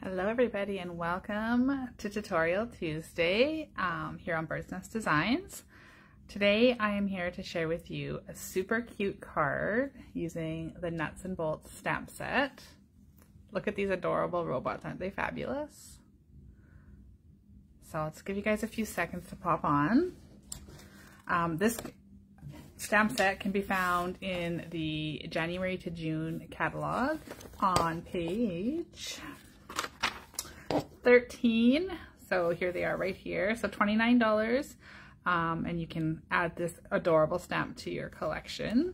Hello everybody and welcome to Tutorial Tuesday here on Bird's Nest Designs. Today I am here to share with you a super cute card using the Nuts and Bolts stamp set. Look at these adorable robots, aren't they fabulous? So let's give you guys a few seconds to pop on. This stamp set can be found in the January to June catalog on page 13. So here they are right here. So $29 and you can add this adorable stamp to your collection.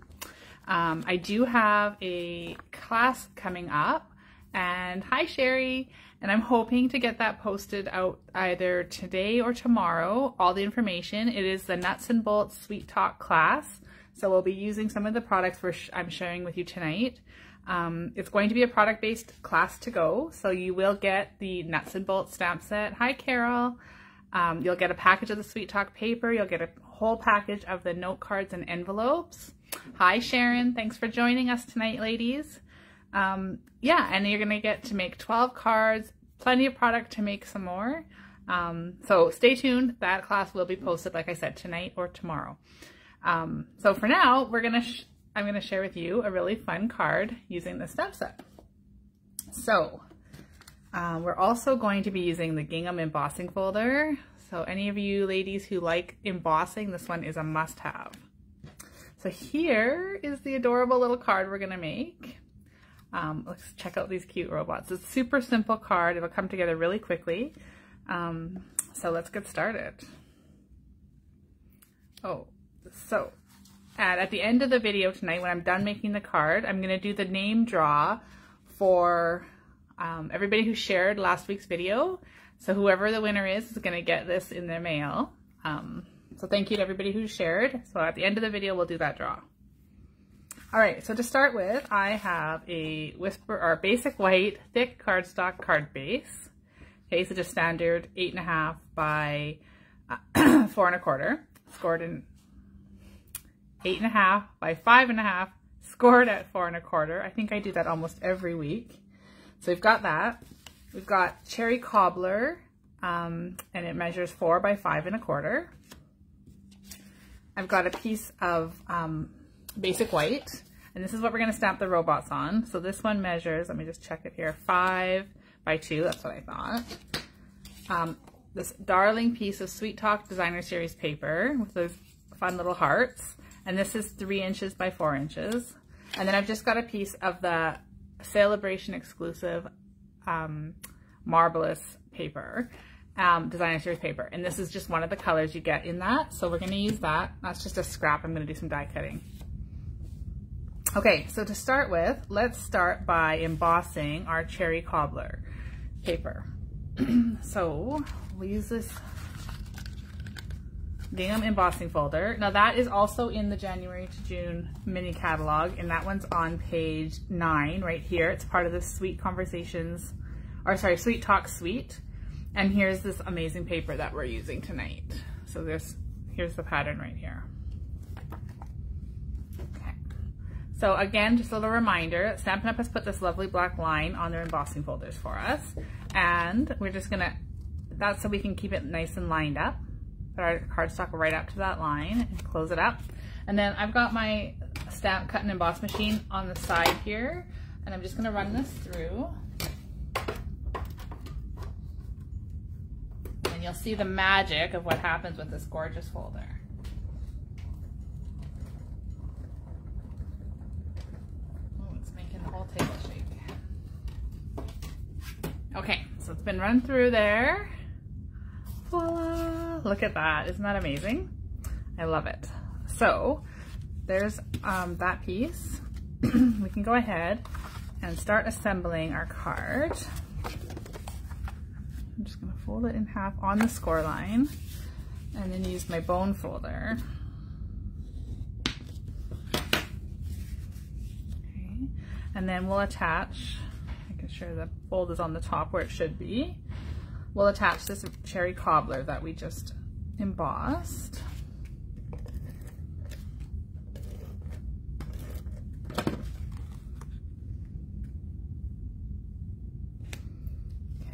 I do have a class coming up, and hi Sherry, and I'm hoping to get that posted out either today or tomorrow. All the information, it is the Nuts and Bolts Sweet Talk class. So we'll be using some of the products I'm sharing with you tonight. It's going to be a product-based class to go, so you will get the Nuts and Bolts stamp set. Hi Carol. You'll get a package of the Sweet Talk paper. You'll get a whole package of the note cards and envelopes. Hi Sharon, thanks for joining us tonight, ladies. Yeah, and you're gonna get to make 12 cards, plenty of product to make some more. So stay tuned. That class will be posted, like I said, tonight or tomorrow. So for now, I'm gonna share with you a really fun card using the stamp set. So we're also going to be using the gingham embossing folder. So any of you ladies who like embossing, this one is a must-have. So here is the adorable little card we're gonna make. Let's check out these cute robots. It's a super simple card. It'll come together really quickly. So let's get started. And at the end of the video tonight, when I'm done making the card, I'm going to do the name draw for everybody who shared last week's video. So whoever the winner is going to get this in their mail. So thank you to everybody who shared. So at the end of the video, we'll do that draw. All right, so to start with, I have a basic white thick cardstock card base. Okay, so just standard 8.5 by 4 1/4, scored in 8.5 by 5.5, scored at 4 1/4. I think I do that almost every week. So we've got that. We've got cherry cobbler, and it measures 4 by 5 1/4. I've got a piece of basic white, and this is what we're going to stamp the robots on. So this one measures, let me just check it here, 5 by 2, that's what I thought. This darling piece of Sweet Talk Designer Series paper with those fun little hearts. And this is 3 inches by 4 inches. And then I've just got a piece of the Celebration exclusive Marvelous paper, Designer Series paper. And this is just one of the colors you get in that. So we're gonna use that. That's just a scrap. I'm gonna do some die cutting. Okay, so to start with, let's start by embossing our cherry cobbler paper. So we'll use this gingham embossing folder. Now that is also in the January to June mini catalog, and that one's on page 9 right here. It's part of the Sweet Talk suite. And here's this amazing paper that we're using tonight. So here's the pattern right here. Okay. So again, just a little reminder, Stampin' Up has put this lovely black line on their embossing folders for us. And we're just gonna, that's so we can keep it nice and lined up. Put our cardstock right up to that line and close it up. And then I've got my stamp cut and emboss machine on the side here, and I'm just gonna run this through. And you'll see the magic of what happens with this gorgeous folder. Oh, it's making the whole table shake. Okay, so it's been run through there. Voila! Look at that. Isn't that amazing? I love it. So there's that piece. We can go ahead and start assembling our card. I'm just going to fold it in half on the score line and then use my bone folder. Okay. And then we'll attach, making sure the fold is on the top where it should be. We'll attach this cherry cobbler that we just embossed.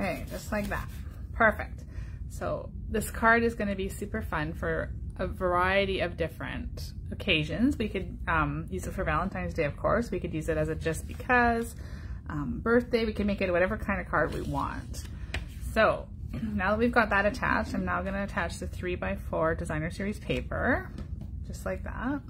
Okay, just like that. Perfect. So this card is going to be super fun for a variety of different occasions. We could use it for Valentine's Day, of course. We could use it as a just because, birthday. We can make it whatever kind of card we want. So now that we've got that attached, I'm now going to attach the 3x4 designer series paper, just like that.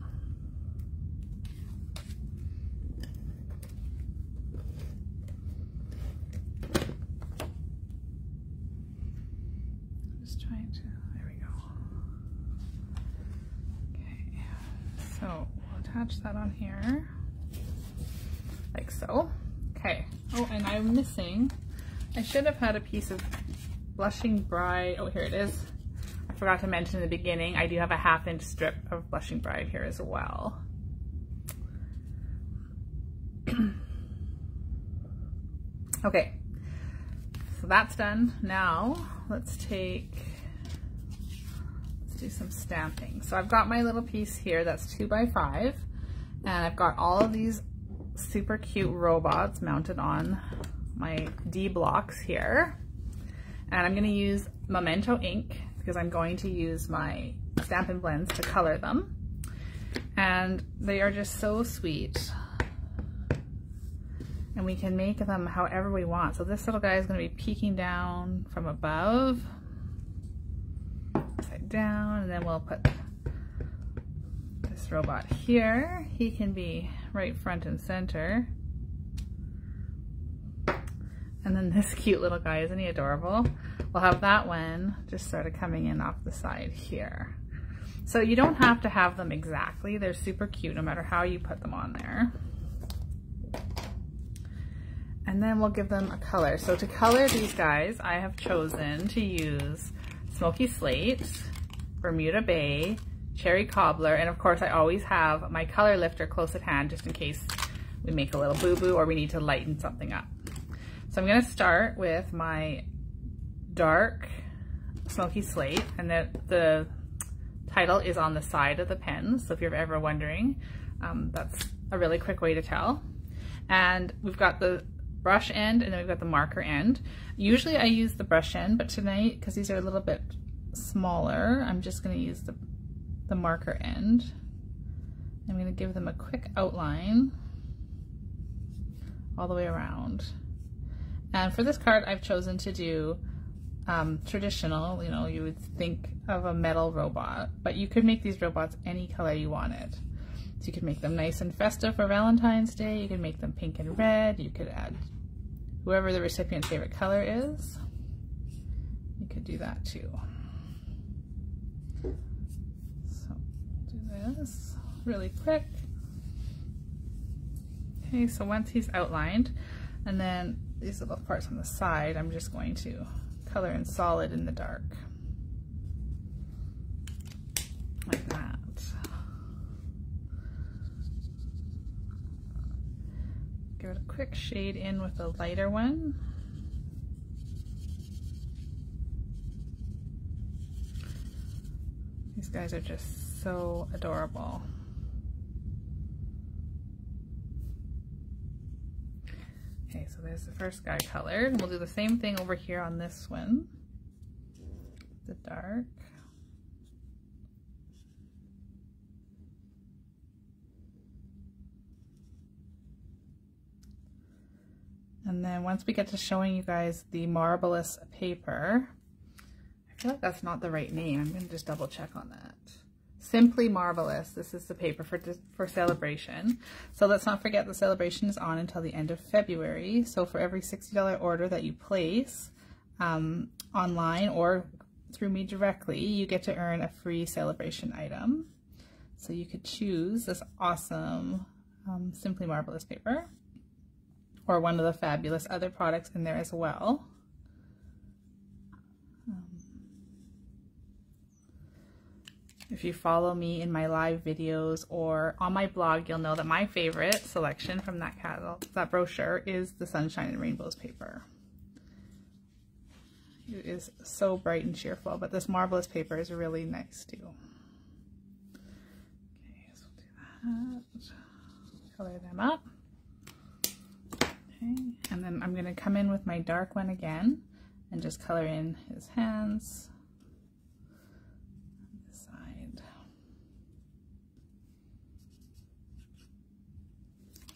So we'll attach that on here, like so. Okay. Oh, and I'm missing, I should have had a piece of Blushing Bride. Oh, here it is. I forgot to mention in the beginning, I do have a 1/2 inch strip of Blushing Bride here as well. Okay, so that's done. Now let's do some stamping. So I've got my little piece here that's 2x5, and I've got all of these super cute robots mounted on my D blocks here. And I'm going to use Memento ink because I'm going to use my Stampin' Blends to color them. And they are just so sweet. And we can make them however we want. So this little guy is going to be peeking down from above, upside down, and then we'll put this robot here. He can be right front and center. And then this cute little guy, isn't he adorable? We'll have that one just sort of coming in off the side here. So you don't have to have them exactly. They're super cute no matter how you put them on there. And then we'll give them a color. So to color these guys, I have chosen to use Smoky Slate, Bermuda Bay, Cherry Cobbler, and of course I always have my color lifter close at hand just in case we make a little boo-boo or we need to lighten something up. So I'm going to start with my dark Smoky Slate, and the title is on the side of the pen, so if you're ever wondering, that's a really quick way to tell. And we've got the brush end and then we've got the marker end. Usually I use the brush end, but tonight, because these are a little bit smaller, I'm just going to use the marker end. I'm going to give them a quick outline all the way around. And for this card, I've chosen to do traditional, you know, you would think of a metal robot, but you could make these robots any color you wanted. So you could make them nice and festive for Valentine's Day, you could make them pink and red, you could add whoever the recipient's favorite color is. You could do that too. So do this really quick. Okay, so once he's outlined, and then these little parts on the side, I'm just going to color in solid in the dark. Like that. Give it a quick shade in with a lighter one. These guys are just so adorable. Okay, so there's the first guy colored. We'll do the same thing over here on this one. The dark. And then once we get to showing you guys the Marvelous paper, I feel like that's not the right name. I'm going to just double check on that. Simply Marvelous. This is the paper for celebration. So let's not forget the celebration is on until the end of February. So for every $60 order that you place online or through me directly, you get to earn a free celebration item. So you could choose this awesome Simply Marvelous paper, or one of the fabulous other products in there as well. If you follow me in my live videos or on my blog, you'll know that my favorite selection from that catalog, that brochure, is the Sunshine and Rainbows paper. It is so bright and cheerful, but this Marvelous paper is really nice too. Okay, so we'll do that. Color them up. Okay, and then I'm going to come in with my dark one again, and just color in his hands. This side.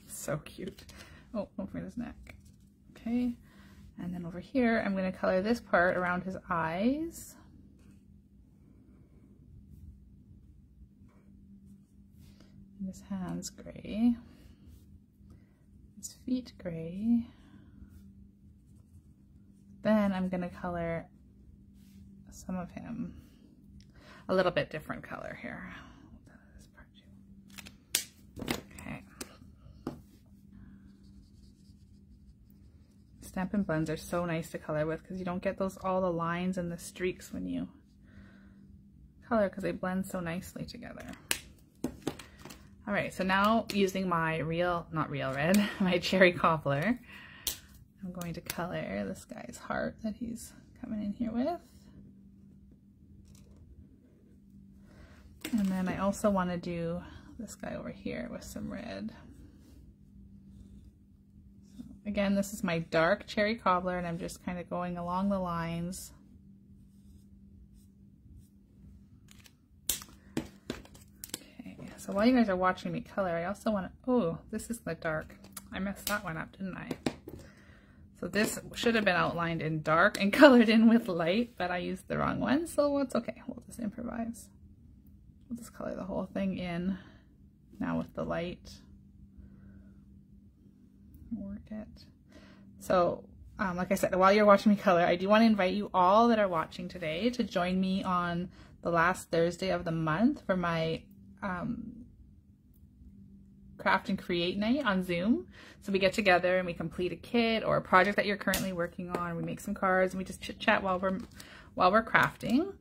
So cute. Oh, over his neck. Okay. And then over here, I'm going to color this part around his eyes. And his hands gray. His feet gray. Then I'm going to color some of him a little bit different color here. This part too. Okay. Stampin' blends are so nice to color with because you don't get all the lines and the streaks when you color because they blend so nicely together. All right, so now using my not real red, my cherry cobbler, I'm going to color this guy's heart that he's coming in here with. And then I also want to do this guy over here with some red. So again, this is my dark cherry cobbler, and I'm just kind of going along the lines. Okay, so while you guys are watching me color, I also want to, oh, this is the dark. I messed that one up, didn't I? So this should have been outlined in dark and colored in with light, but I used the wrong one, so it's okay. We'll just improvise. We'll just color the whole thing in now with the light. Work it. So, like I said, while you're watching me color, I do want to invite you all that are watching today to join me on the last Thursday of the month for my craft and create night on Zoom. So we get together and we complete a kit or a project that you're currently working on. We make some cards and we just chit chat while we're crafting.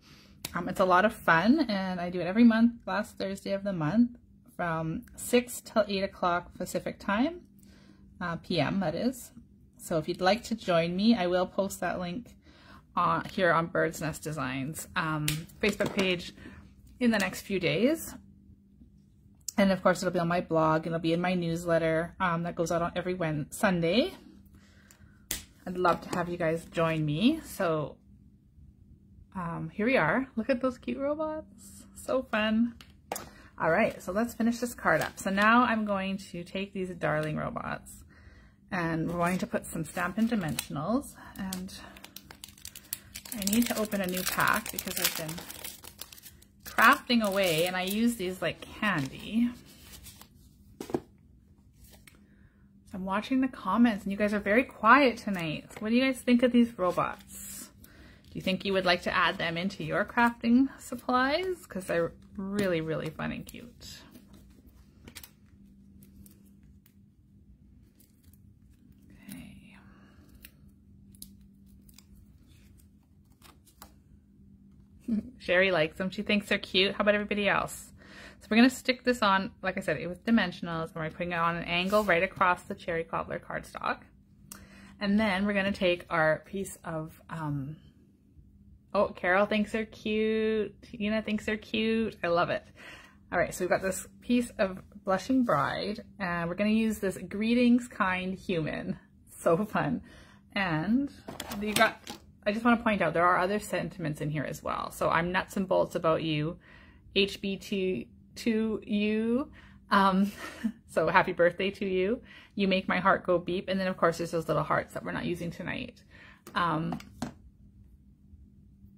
It's a lot of fun, and I do it every month, last Thursday of the month, from 6 till 8 o'clock Pacific time, PM that is. So if you'd like to join me, I will post that link here on Bird's Nest Designs Facebook page in the next few days. And of course, it'll be on my blog, and it'll be in my newsletter that goes out on every Sunday. I'd love to have you guys join me. So here we are. Look at those cute robots. So fun. All right, so let's finish this card up. So now I'm going to take these darling robots, and we're going to put some Stampin' Dimensionals. And I need to open a new pack because I've been crafting away, and I use these like candy. So I'm watching the comments, and you guys are very quiet tonight. What do you guys think of these robots? Do you think you would like to add them into your crafting supplies? Because they're really, really fun and cute. Okay. Sherry likes them. She thinks they're cute. How about everybody else? So we're going to stick this on, like I said, it was dimensionals, and we're putting it on an angle right across the cherry cobbler cardstock. And then we're going to take our piece of, oh, Carol thinks they're cute. Tina thinks they're cute. I love it. All right, so we've got this piece of Blushing Bride, and we're going to use this Greetings Kind Human. So fun. And you got, I just want to point out there are other sentiments in here as well. So I'm nuts and bolts about you, HBT to you. So happy birthday to you. You make my heart go beep. And then of course there's those little hearts that we're not using tonight.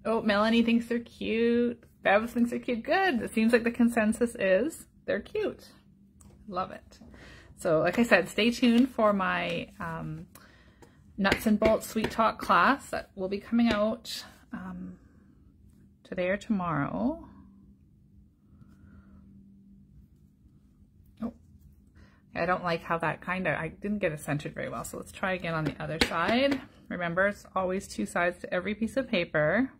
Oh, Melanie thinks they're cute. Bev thinks they're cute. Good. It seems like the consensus is they're cute. Love it. So like I said, stay tuned for my Nuts and Bolts Sweet Talk class that will be coming out today or tomorrow. Oh, I don't like how that I didn't get it centered very well. So let's try again on the other side. Remember, it's always two sides to every piece of paper.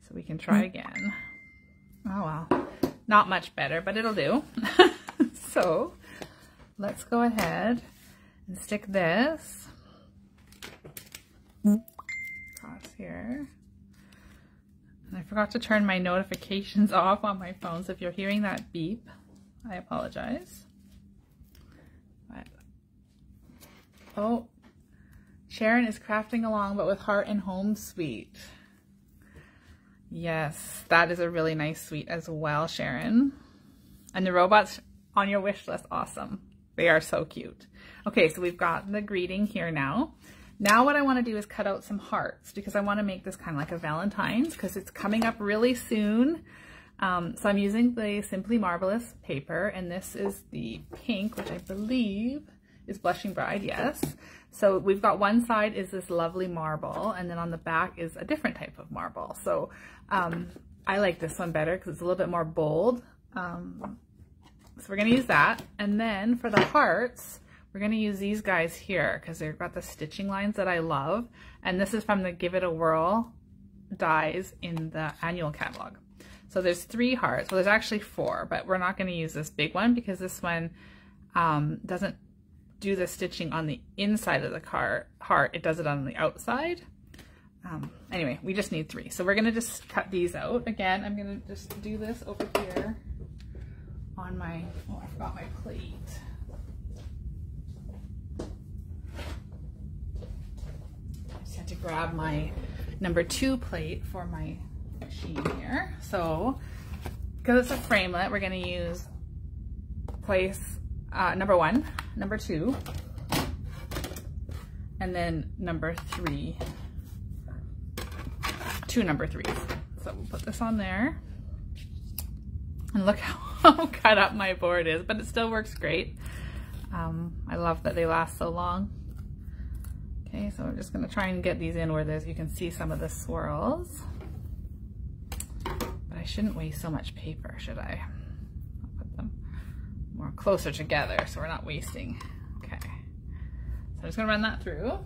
So we can try again. Oh well, not much better, but it'll do. So let's go ahead and stick this across here. And I forgot to turn my notifications off on my phone, so if you're hearing that beep, I apologize. But, oh, Sharon is crafting along, but with heart and home sweet. Yes, that is a really nice suite as well, Sharon. And the robots on your wish list, awesome. They are so cute. Okay, so we've got the greeting here now. Now what I want to do is cut out some hearts because I want to make this kind of like a Valentine's because it's coming up really soon. So I'm using the Simply Marvelous paper, and this is the pink, which I believe is Blushing Bride, yes. So we've got one side is this lovely marble, and then on the back is a different type of marble. So I like this one better because it's a little bit more bold. So we're going to use that. And then for the hearts, we're going to use these guys here because they've got the stitching lines that I love. And this is from the Give It a Whirl dies in the annual catalog. So there's 3 hearts. Well, there's actually 4, but we're not going to use this big one because this one doesn't do the stitching on the inside of the heart. It does it on the outside. Anyway, we just need 3. So we're going to just cut these out. Again, I'm going to just do this over here on my, oh, I forgot my plate. I just had to grab my number 2 plate for my machine here. So, because it's a framelit, we're going to use place number 1, number 2, and then number 3. 2 number 3s. So we'll put this on there. And look how cut up my board is, but it still works great. I love that they last so long. Okay, so I'm just gonna try and get these in where you can see some of the swirls. But I shouldn't waste so much paper, should I? I'll put them more closer together so we're not wasting. Okay, so I'm just gonna run that through.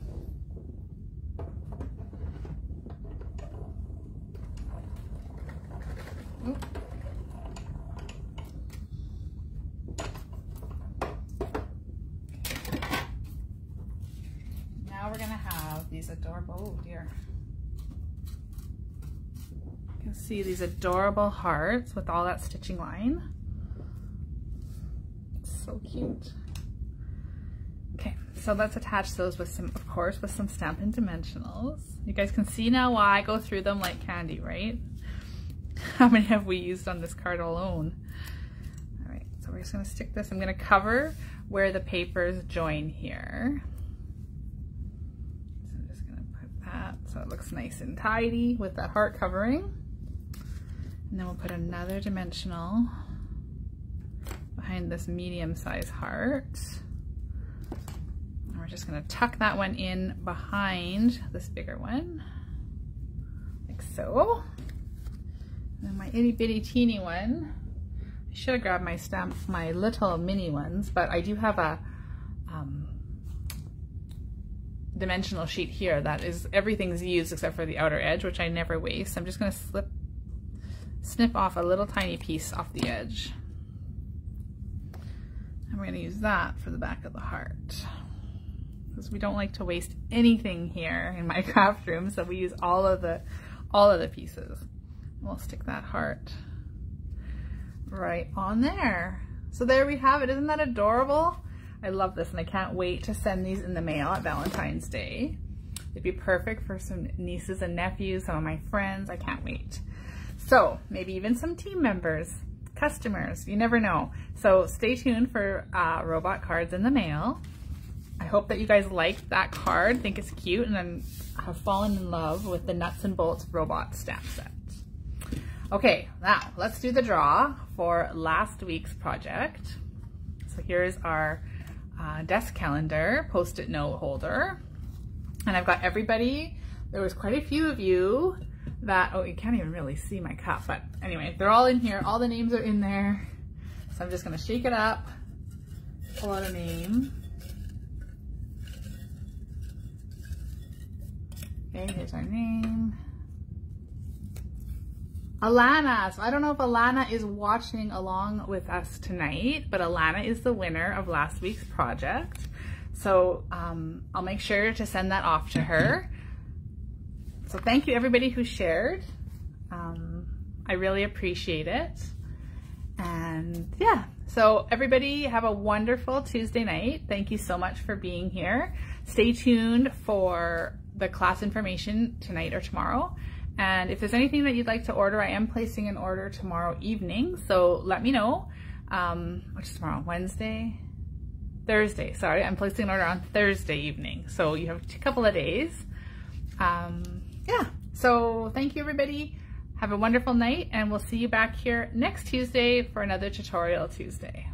Oop. Now we're gonna have these adorable, oh dear. You can see these adorable hearts with all that stitching line. So cute. Okay, so let's attach those with some, of course, with some Stampin' Dimensionals. You guys can see now why I go through them like candy, right? How many have we used on this card alone? All right, so we're just gonna stick this. I'm gonna cover where the papers join here. So I'm just gonna put that so it looks nice and tidy with that heart covering. And then we'll put another dimensional behind this medium-sized heart. And we're just gonna tuck that one in behind this bigger one, like so. And my itty bitty teeny one, I should have grabbed my little mini ones, but I do have a dimensional sheet here that is, everything's used except for the outer edge, which I never waste. I'm just gonna snip off a little tiny piece off the edge. And we're gonna use that for the back of the heart. Because we don't like to waste anything here in my craft room, so we use all of the pieces. We'll stick that heart right on there. So there we have it. Isn't that adorable? I love this, and I can't wait to send these in the mail at Valentine's Day. It'd be perfect for some nieces and nephews, some of my friends. I can't wait. So maybe even some team members, customers, you never know. So stay tuned for robot cards in the mail. I hope that you guys liked that card, think it's cute, and then have fallen in love with the Nuts and Bolts robot stamp set. Okay, now let's do the draw for last week's project. So here's our desk calendar, post-it note holder. And I've got everybody, there was quite a few of you that, oh, you can't even really see my cup, but anyway, they're all in here. All the names are in there. So I'm just gonna shake it up, pull out a name. Okay, here's our name. Alana. So I don't know if Alana is watching along with us tonight, but Alana is the winner of last week's project. So I'll make sure to send that off to her. So thank you everybody who shared. I really appreciate it. And yeah, so everybody have a wonderful Tuesday night. Thank you so much for being here. Stay tuned for the class information tonight or tomorrow. And if there's anything that you'd like to order, I am placing an order tomorrow evening. So let me know. Which is tomorrow? Thursday, sorry. I'm placing an order on Thursday evening. So you have a couple of days. Yeah, so thank you everybody. Have a wonderful night, and we'll see you back here next Tuesday for another Tutorial Tuesday.